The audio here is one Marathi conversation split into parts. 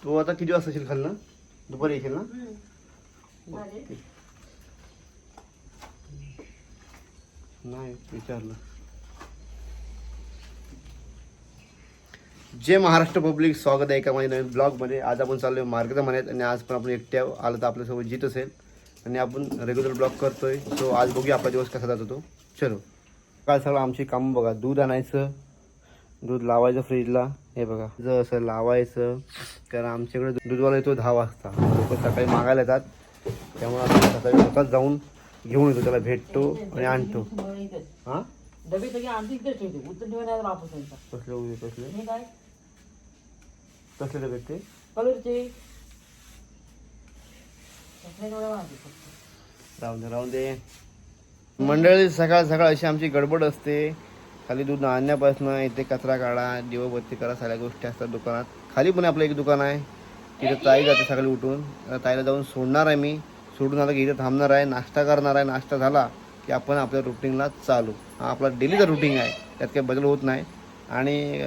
तो आता किती वाजता येशील खालनं? दुपारी येशील ना? नाही विचारलं. जय महाराष्ट्र पब्लिक, स्वागत आहे एका माझ्या नवीन ब्लॉगमध्ये. आज आपण चाललो आहे मार्केट म्हणायत आणि आज पण आपण एकट्या आलं तर आपल्यासोबत जीत असेल आणि आपण रेग्युलर ब्लॉग करतोय. सो आज बघूया आपला दिवस कसा जातो तो. चलो. काल सगळं आमची कामं बघा. दूध आणायचं, दूध लावायचं फ्रीजला, हे बघा जर असं लावायचं. कारण आमच्याकडे दूधवाला येतो 10 वाजता. लोक सकाळी मागायला येतात, त्यामुळे आपण सकाळी स्वतःच जाऊन घेऊन येतो, त्याला भेटतो आणि आणतो. हां डबे सगळे आमची इकडेच ठेवते, उत्तर ठेवायला वापस यायचा. कसले हे काय कसले डबे ते? कलरचे राहून दे. मंडळी सकाळ सकाळ अशी आमची गडबड असते. खाली दूध आणण्यापासून इथे कचरा काढा, दिवबत्ती करा, सगळ्या गोष्टी असतात दुकानात. खाली पण आपलं एक दुकान आहे, तिथे ताई जाते सकाळी उठून. ताईला जाऊन सोडणार आहे मी. सोडून आता की इथे थांबणार आहे, नाश्ता करणार आहे. नाश्ता झाला की आपण आपल्या रुटीनला चालू. हा आपला डेलीचा रुटीन आहे, त्यात काही बदल होत नाही. आणि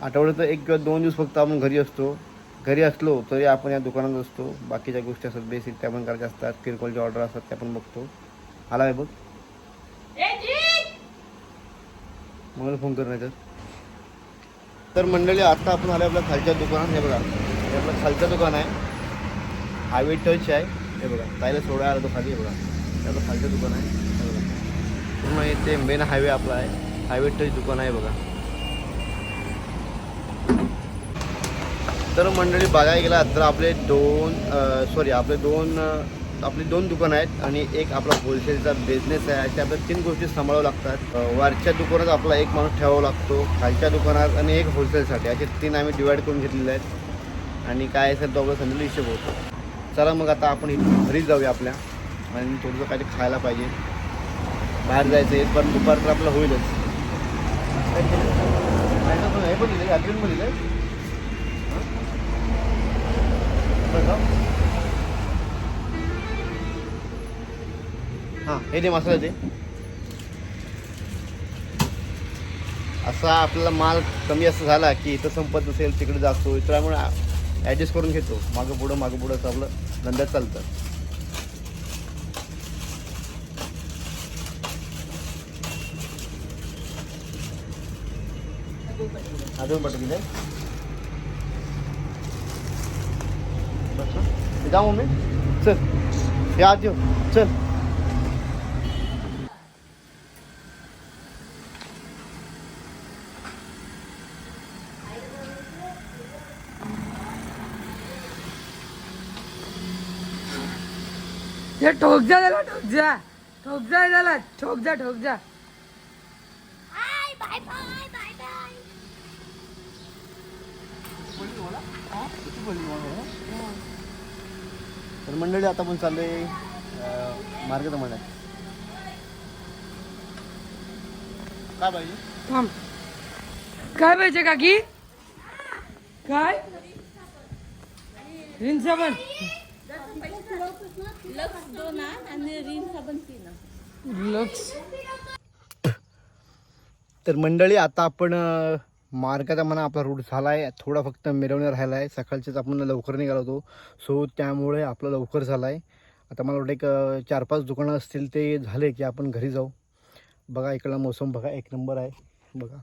आठवड्यात 1 किंवा 2 दिवस फक्त आपण घरी असतो. घरी असलो तरी आपण या दुकानात असतो. बाकीच्या गोष्टी असतात बेसिक, त्या पण करायच्या असतात. किरकोळच्या ऑर्डर असतात, त्या पण बघतो. आला आहे बघ, मला फोन करण्याचं. तर मंडळी आता आपण आलो आपल्या खालच्या दुकानात. हे बघा, हे आपलं खालचं दुकान आहे, हायवे टच आहे. हे बघा, ताईला सोडायला आलो तो खाली. हे बघा, हे आपलं खालचं दुकान आहे. हे बघा, पूर्ण इथे मेन हायवे आपला आहे, हायवे टच दुकान आहे बघा. तर मंडळी बघायला गेला तर आपले आपली दोन दुकानं आहेत आणि एक आपला होलसेलचा बिझनेस आहे. अशा आपल्या 3 गोष्टी सांभाळावं लागतात. वरच्या दुकानात आपला एक माणूस ठेवावा लागतो, खालच्या दुकानात आणि एक होलसेलसाठी. असे 3 आम्ही डिवाईड करून घेतलेले आहेत. आणि काय असेल तो आपला संध्याला हिशोब होतो. चला मग आता आपण इथून घरी जाऊया आपल्या, आणि थोडंसं काहीतरी खायला पाहिजे. बाहेर जायचं आहे, पण दुपार तर आपलं होईलच. हे पण दिलं ॲग्रीन पण दिलं. हां हे दे मसाला दे. असा आपल्याला माल कमी असं झाला की इथं संपत नसेल तिकडे जातो, त्यामुळे ॲडजस्ट करून घेतो. मागं पुढं असं आपलं धंद्यात चालतं. अजून बटर दिलं बस जाऊ मम्मी. चल हे आज येऊ, चल. ठोक जा त्याला, ठोक जा. तर मंडळी आता पण चाललोय मार्केट म्हणत. काय पाहिजे? थांब, काय पाहिजे काकी? काय रिन साबण? लक्स. तर मंडळी आता आपण मार्गाचा म्हणा आपला रूट झाला आहे. थोडा फक्त मिरवणे राहिला आहे. सकाळचेच आपण लवकर निघालो होतो, सो त्यामुळे आपलं लवकर झालं आहे. आता मला वाटतं एक 4-5 दुकानं असतील, ते झाले की आपण घरी जाऊ. बघा इकडला मोसम बघा, एक नंबर आहे बघा.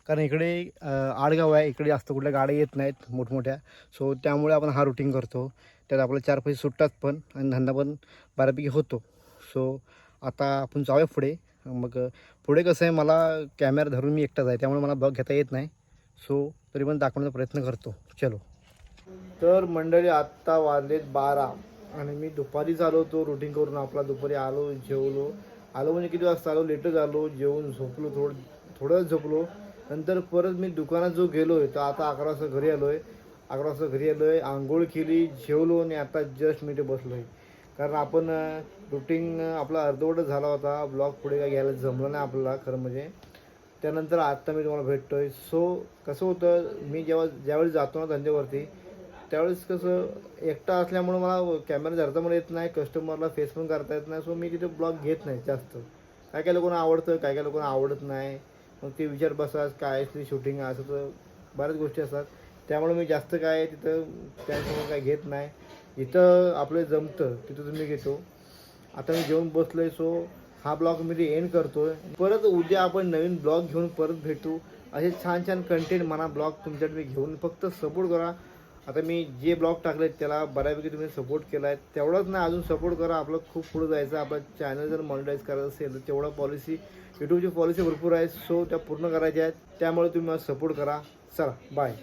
कारण इकडे आडगाव आहे, इकडे जास्त कुठल्या गाड्या येत नाहीत मोठमोठ्या. सो त्यामुळे आपण हा रुटीन करतो. त्यात आपल्याला 4 पैसे सुटतात पण, आणि धंदा पण बऱ्यापैकी होतो. सो आता आपण जाऊया पुढे. मग पुढे कसं आहे, मला कॅमेरा धरून मी एकटाच आहे, त्यामुळे मला ब्लॉग घेता येत नाही. सो तरी पण दाखवण्याचा प्रयत्न करतो. चलो. तर मंडळी आत्ता वाजलेत 12 आणि मी दुपारीच आलो होतो रुटीन करून. आपला दुपारी आलो, जेवलो. आलो म्हणजे किती वाजता आलो, लेटच आलो. जेवून झोपलो, थोडं झोपलो. नंतर परत मी दुकानात जो गेलो आहे, तर आता 11 वाजता घरी आलो आहे. आंघोळ केली, जेवलो आणि आता जस्ट मी ते बसलो आहे. कारण आपण रुटीन आपला अर्धवटच झाला होता. ब्लॉग पुढे काय घ्यायला जमलं नाही आपल्याला खरं म्हणजे. त्यानंतर आत्ता मी तुम्हाला भेटतो आहे. सो कसं होतं, मी ज्यावेळेस जातो ना धंद्यावरती, त्यावेळेस कसं एकटा असल्यामुळं मला कॅमेरा धरता पण येत नाही, कस्टमरला फेस पण करता येत नाही. सो मी तिथे ब्लॉग घेत नाही जास्त. काय लोकांना आवडतं, काय लोकांना आवडत नाही. मग ते विचार बसतात काय असली शूटिंग, असं तर बऱ्याच गोष्टी असतात. त्यामुळे मी जास्त काय तिथं त्यासमोर काय घेत नाही. इथं आपलं जमतं तिथं तुम्ही घेतो. आता मी जेवून बसलो आहे. सो हा ब्लॉग मी एंड करतो आहे. परत उद्या आपण नवीन ब्लॉग घेऊन परत भेटू. असे छान छान कंटेंट म्हणा ब्लॉग तुमच्याकडे मी घेऊन फक्त सपोर्ट करा. आता मी जे ब्लॉग टाकले त्याला बऱ्यापैकी तुम्ही सपोर्ट केला आहे. तेवढंच नाही अजून सपोर्ट करा. आपलं खूप पुढं जायचं. आपलं चॅनल जर मॉनिटाईज करायचं असेल तर तेवढा पॉलिसी यूट्यूबची पॉलिसी भरपूर आहे. सो त्या पूर्ण करायच्या आहेत. त्यामुळे तुम्ही मला सपोर्ट करा. चला बाय.